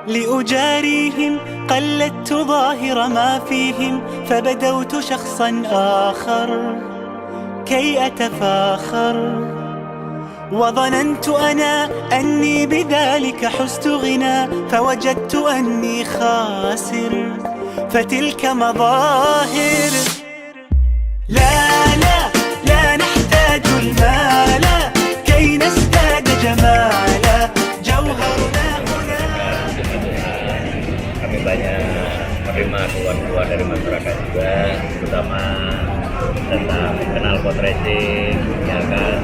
لأجاريهم قلدت ظاهر ما فيهم فبدوت شخصا آخر كي أتفاخر وظننت أنا أني بذلك حزت غنى فوجدت أني خاسر فتلك مظاهر لا لا لا نحتاج المال كي نزداد جمالا جوهرنا هنا. Kami banyak menerima keluhan-keluhan dari masyarakat juga, terutama tentang knalpot racing, ya kan,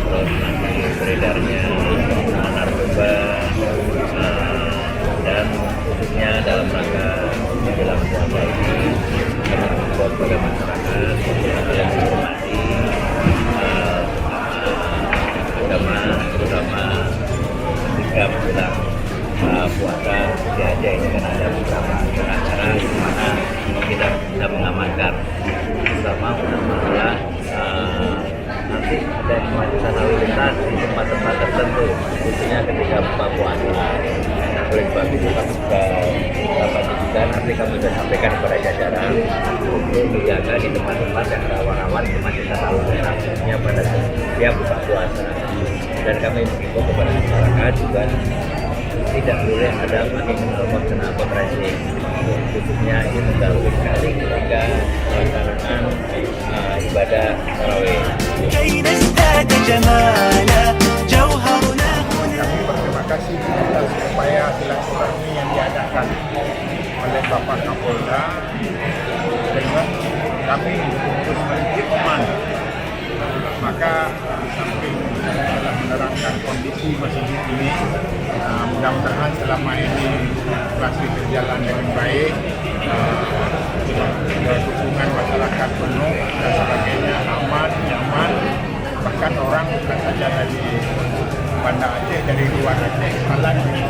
terus nanti beredarnya narkoba, dan khususnya dalam rangka menjelang puasa ini kami membuat kepada masyarakat yang menghormati agama, terutama ketika menjelang puasa aja ini kan ada beberapa acara di mana kita bisa mengamankan, terutama untuk masalah nanti ada kemacetan lalu lintas di tempat-tempat tertentu, khususnya ketika buka puasa. Oleh sebab itu kami juga juga nanti kami sudah sampaikan kepada jajaran untuk menjaga di tempat-tempat yang rawan-rawan kemacetan lalu lintas, khususnya pada setiap buka puasa. Dan kami mengimbau kepada masyarakat juga tidak boleh ada makin knalpot racing, khususnya ini mengganggu sekali ketika pelaksanaan ibadah tarawih. Kami berterima kasih atas upaya silaturahmi yang diadakan oleh Bapak Kapolda dengan kami terus berkomitmen. Maka samping telah menerangkan kondisi masjid ini, mudah-mudahan selama ini masih berjalan dengan baik, dukungan masyarakat penuh dan sebagainya, aman, nyaman, bahkan orang bukan saja dari Banda Aceh, dari luar Aceh, halal dengan